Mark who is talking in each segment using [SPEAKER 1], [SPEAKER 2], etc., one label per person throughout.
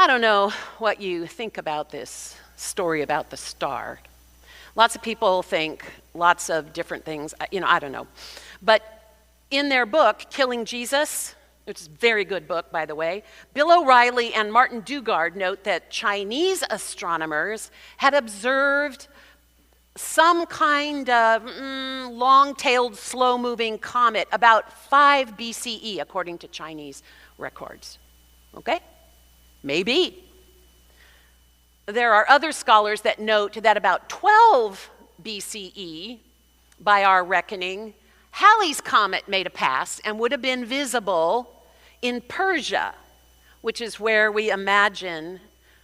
[SPEAKER 1] I don't know what you think about this story about the star. Lots of people think lots of different things. I don't know. But in their book, Killing Jesus, which is a very good book, by the way, Bill O'Reilly and Martin Dugard note that Chinese astronomers had observed some kind of long-tailed, slow-moving comet about 5 BCE, according to Chinese records. Okay? Maybe. There are other scholars that note that about 12 BCE, by our reckoning, Halley's Comet made a pass and would have been visible in Persia, which is where we imagine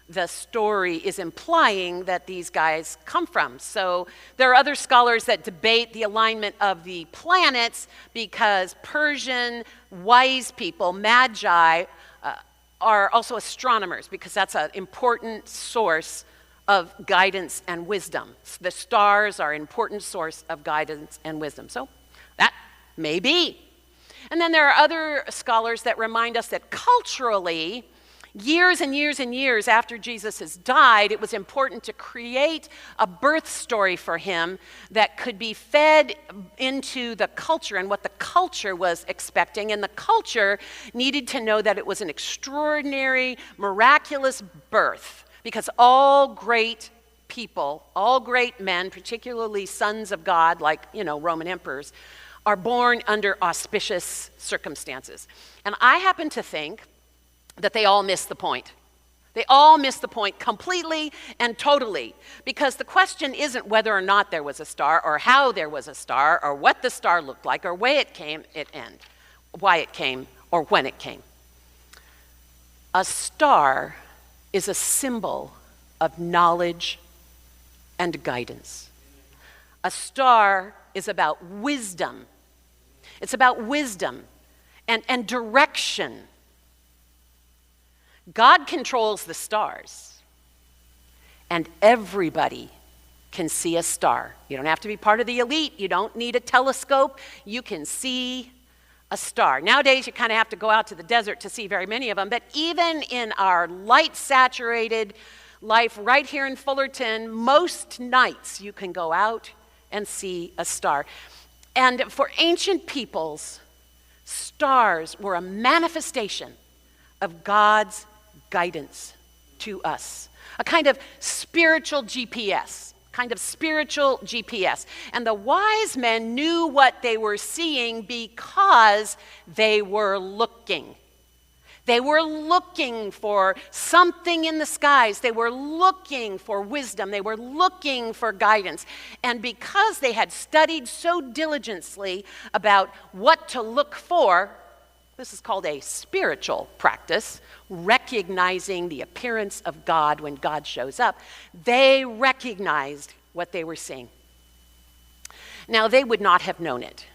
[SPEAKER 1] the story is implying that these guys come from. So there are other scholars that debate the alignment of the planets because Persian wise people, magi, are also astronomers because that's an important source of guidance and wisdom. The stars are an important source of guidance and wisdom. So that may be. And then there are other scholars that remind us that culturally, years and years and years after Jesus has died, it was important to create a birth story for him that could be fed into the culture and what the culture was expecting. And the culture needed to know that it was an extraordinary, miraculous birth because all great people, all great men, particularly sons of God, like, Roman emperors, are born under auspicious circumstances. And I happen to think that they all miss the point. They all miss the point completely and totally, because the question isn't whether or not there was a star or how there was a star or what the star looked like or why it came, why it came, or when it came. A star is a symbol of knowledge and guidance. A star is about wisdom. It's about wisdom and direction. God controls the stars, and everybody can see a star. You don't have to be part of the elite. You don't need a telescope. You can see a star. Nowadays, you kind of have to go out to the desert to see very many of them, but even in our light-saturated life right here in Fullerton, most nights you can go out and see a star. And for ancient peoples, stars were a manifestation of God's guidance to us, a kind of spiritual GPS, And the wise men knew what they were seeing because they were looking. They were looking for something in the skies. They were looking for wisdom. They were looking for guidance. And because they had studied so diligently about what to look for, this is called a spiritual practice, recognizing the appearance of God when God shows up. They recognized what they were seeing. Now, they would not have known it,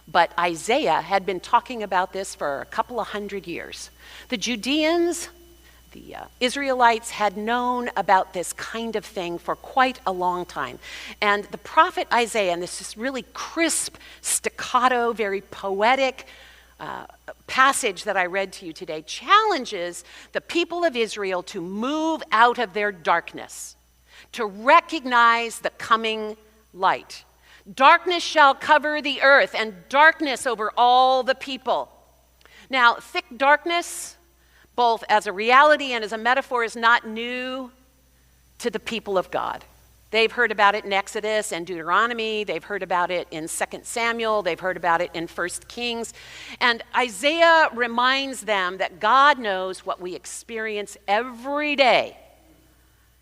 [SPEAKER 1] but Isaiah had been talking about this for a couple of hundred years. The Judeans, the Israelites, had known about this kind of thing for quite a long time. And the prophet Isaiah, and this is really crisp, staccato, very poetic passage that I read to you today, challenges the people of Israel to move out of their darkness, to recognize the coming light. Darkness shall cover the earth, and darkness over all the people. Now, thick darkness, both as a reality and as a metaphor, is not new to the people of God. They've heard about it in Exodus and Deuteronomy. They've heard about it in 2 Samuel. They've heard about it in 1 Kings. And Isaiah reminds them that God knows what we experience every day.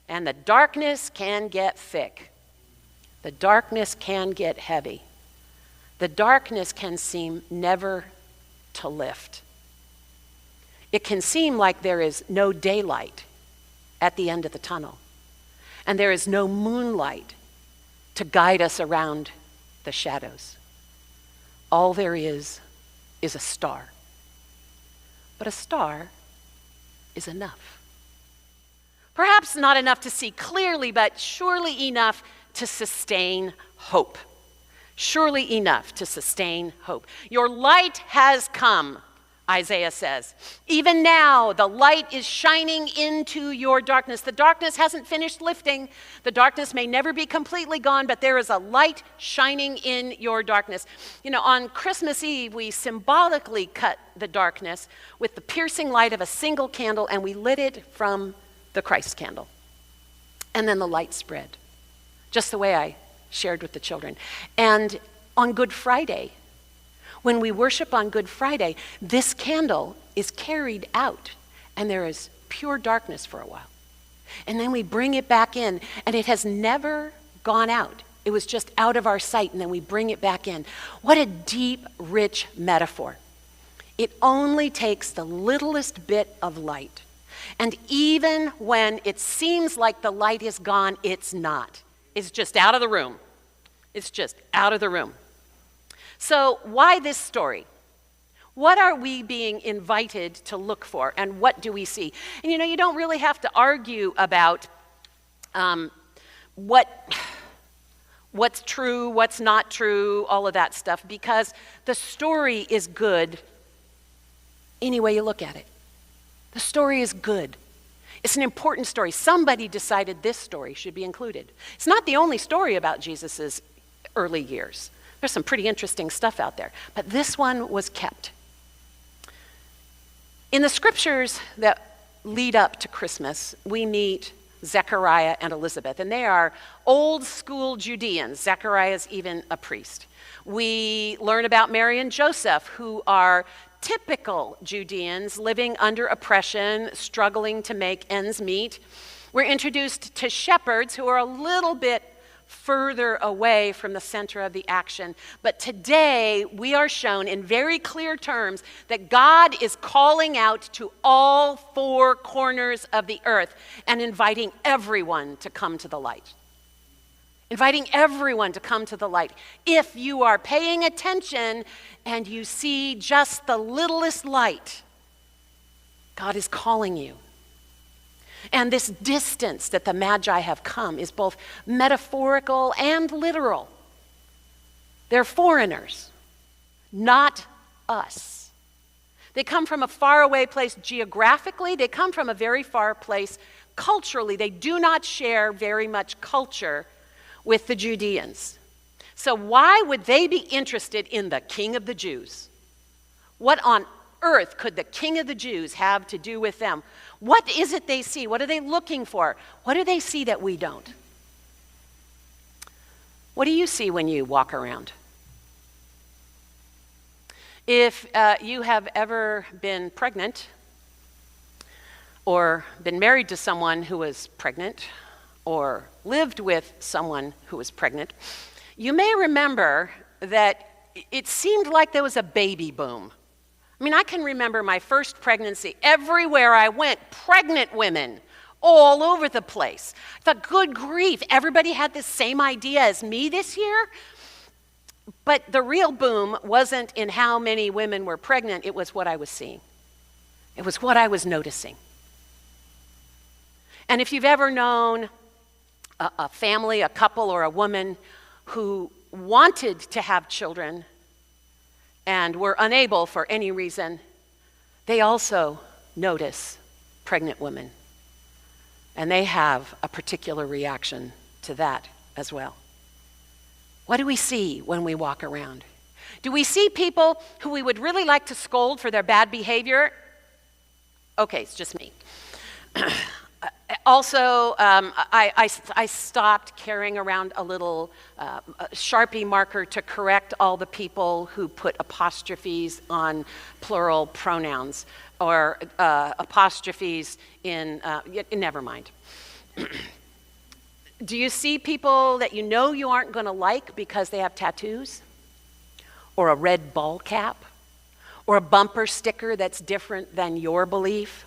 [SPEAKER 1] And the darkness can get thick. The darkness can get heavy. The darkness can seem never to lift. It can seem like there is no daylight at the end of the tunnel. And there is no moonlight to guide us around the shadows. All there is a star. But a star is enough. Perhaps not enough to see clearly, but surely enough to sustain hope. Surely enough to sustain hope. Your light has come, Isaiah says. Even now, the light is shining into your darkness. The darkness hasn't finished lifting. The darkness may never be completely gone, but there is a light shining in your darkness. You know, on Christmas Eve, we symbolically cut the darkness with the piercing light of a single candle, and we lit it from the Christ candle. And then the light spread, just the way I shared with the children. And on Good Friday, when we worship on Good Friday, this candle is carried out, and there is pure darkness for a while. And then we bring it back in, and it has never gone out. It was just out of our sight, and then we bring it back in. What a deep, rich metaphor. It only takes the littlest bit of light. And even when it seems like the light is gone, it's not. It's just out of the room. It's just out of the room. So why this story? What are we being invited to look for, and what do we see? And you know, you don't really have to argue about what's true, what's not true, all of that stuff, because the story is good any way you look at it. The story is good. It's an important story. Somebody decided this story should be included. It's not the only story about Jesus' early years. There's some pretty interesting stuff out there, but this one was kept. In the scriptures that lead up to Christmas, we meet Zechariah and Elizabeth, and they are old school Judeans. Zechariah is even a priest. We learn about Mary and Joseph, who are typical Judeans living under oppression, struggling to make ends meet. We're introduced to shepherds who are a little bit further away from the center of the action. But today, we are shown in very clear terms that God is calling out to all four corners of the earth and inviting everyone to come to the light. Inviting everyone to come to the light. If you are paying attention and you see just the littlest light, God is calling you. And this distance that the Magi have come is both metaphorical and literal. They're foreigners, not us. They come from a faraway place geographically. They come from a very far place culturally. They do not share very much culture with the Judeans. So why would they be interested in the King of the Jews? What on earth could the King of the Jews have to do with them? What is it they see? What are they looking for? What do they see that we don't? What do you see when you walk around? If you have ever been pregnant or been married to someone who was pregnant or lived with someone who was pregnant, you may remember that it seemed like there was a baby boom. I mean, I can remember my first pregnancy. Everywhere I went, pregnant women all over the place. I thought, good grief, everybody had the same idea as me this year? But the real boom wasn't in how many women were pregnant, it was what I was seeing. It was what I was noticing. And if you've ever known a family, a couple, or a woman who wanted to have children and were unable for any reason, they also notice pregnant women. And they have a particular reaction to that as well. What do we see when we walk around? Do we see people who we would really like to scold for their bad behavior? Okay, it's just me. Also, I stopped carrying around a little Sharpie marker to correct all the people who put apostrophes on plural pronouns or apostrophes in, never mind. Do you see people that you know you aren't going to like because they have tattoos or a red ball cap or a bumper sticker that's different than your belief?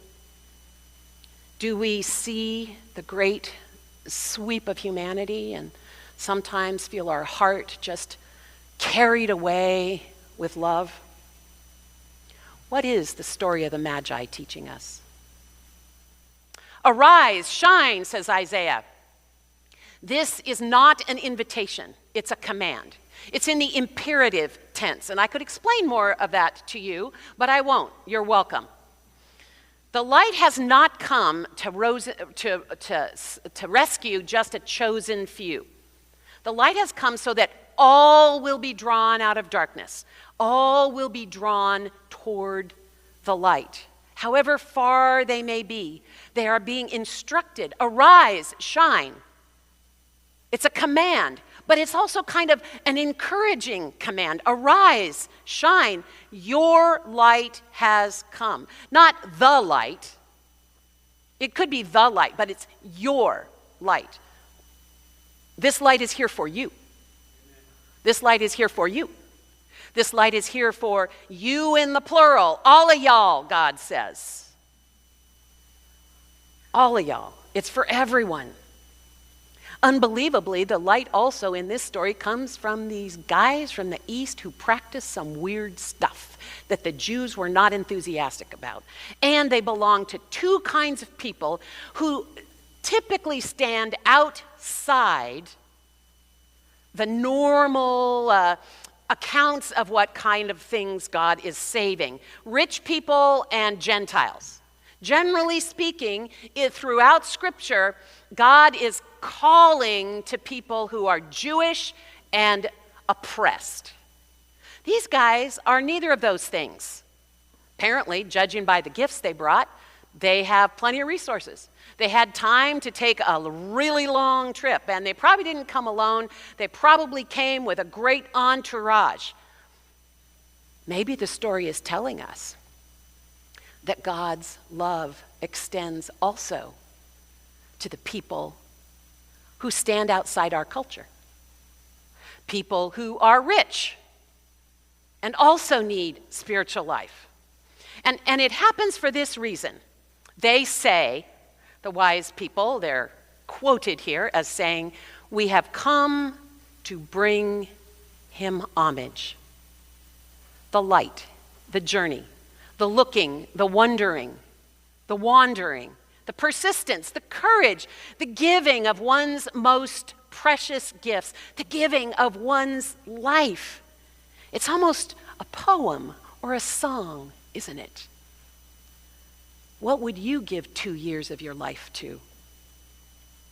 [SPEAKER 1] Do we see the great sweep of humanity and sometimes feel our heart just carried away with love? What is the story of the Magi teaching us? Arise, shine, says Isaiah. This is not an invitation, it's a command. It's in the imperative tense, and I could explain more of that to you, but I won't. You're welcome. The light has not come to rescue just a chosen few. The light has come so that all will be drawn out of darkness. All will be drawn toward the light. However far they may be, they are being instructed, arise, shine. It's a command, but it's also kind of an encouraging command. Arise, shine, your light has come. Not the light. It could be the light, but it's your light. This light is here for you. This light is here for you. This light is here for you in the plural. All of y'all, God says. All of y'all. It's for everyone. Unbelievably, the light also in this story comes from these guys from the East who practiced some weird stuff that the Jews were not enthusiastic about. And they belong to two kinds of people who typically stand outside the normal accounts of what kind of things God is saving. Rich people and Gentiles. Generally speaking, throughout Scripture, God is calling to people who are Jewish and oppressed. These guys are neither of those things. Apparently, judging by the gifts they brought, they have plenty of resources. They had time to take a really long trip, and they probably didn't come alone. They probably came with a great entourage. Maybe the story is telling us that God's love extends also to the people who stand outside our culture. People who are rich and also need spiritual life. And it happens for this reason. They say, the wise people, they're quoted here as saying, we have come to bring him homage. The light, the journey, the looking, the wondering, the wandering, the persistence, the courage, the giving of one's most precious gifts, the giving of one's life. It's almost a poem or a song, isn't it? What would you give 2 years of your life to?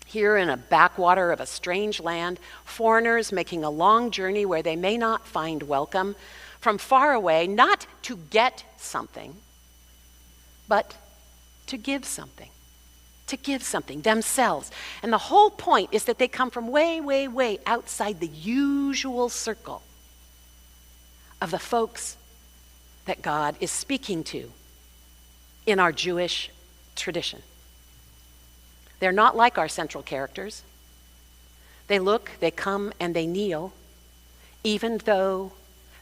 [SPEAKER 1] Here in a backwater of a strange land, foreigners making a long journey where they may not find welcome, from far away, not to get something, but to give something. To give something themselves. And the whole point is that they come from way, way, way outside the usual circle of the folks that God is speaking to in our Jewish tradition. They're not like our central characters. They look, they come, and they kneel, even though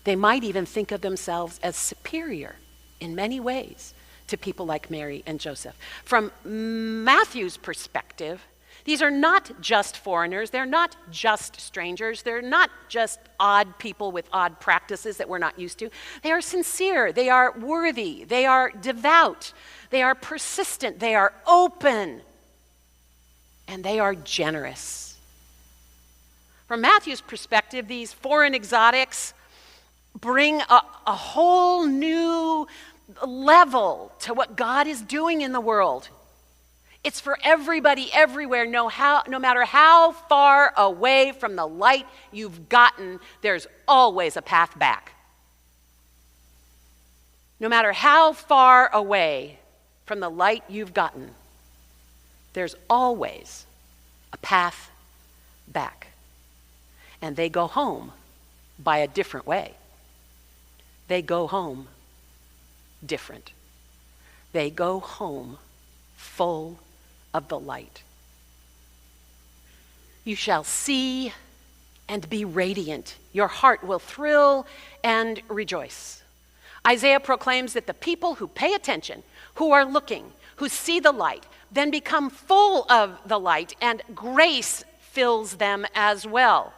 [SPEAKER 1] they might even think of themselves as superior in many ways to people like Mary and Joseph. From Matthew's perspective, these are not just foreigners, they're not just strangers, they're not just odd people with odd practices that we're not used to. They are sincere, they are worthy, they are devout, they are persistent, they are open, and they are generous. From Matthew's perspective, these foreign exotics bring a whole new level to what God is doing in the world. It's for everybody, everywhere, no matter how far away from the light you've gotten, there's always a path back. No matter how far away from the light you've gotten, there's always a path back. And they go home by a different way. They go home different. They go home full of the light. You shall see and be radiant. Your heart will thrill and rejoice. Isaiah proclaims that the people who pay attention, who are looking, who see the light, then become full of the light, and grace fills them as well.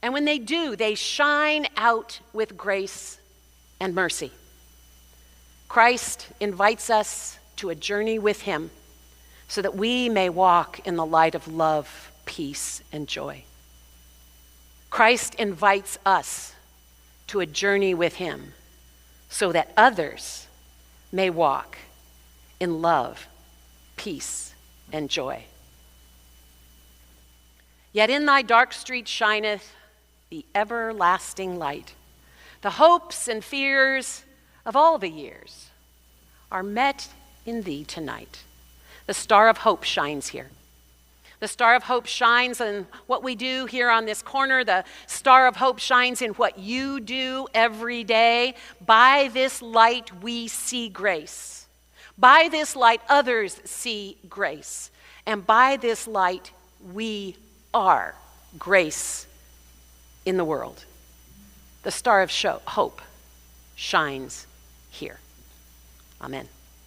[SPEAKER 1] And when they do, they shine out with grace and mercy. Christ invites us to a journey with him so that we may walk in the light of love, peace, and joy. Christ invites us to a journey with him so that others may walk in love, peace, and joy. Yet in thy dark street shineth the everlasting light. The hopes and fears of all the years are met in thee tonight. The star of hope shines here. The star of hope shines in what we do here on this corner. The star of hope shines in what you do every day. By this light we see grace. By this light others see grace. And by this light we are grace in the world. The star of hope shines here. Amen.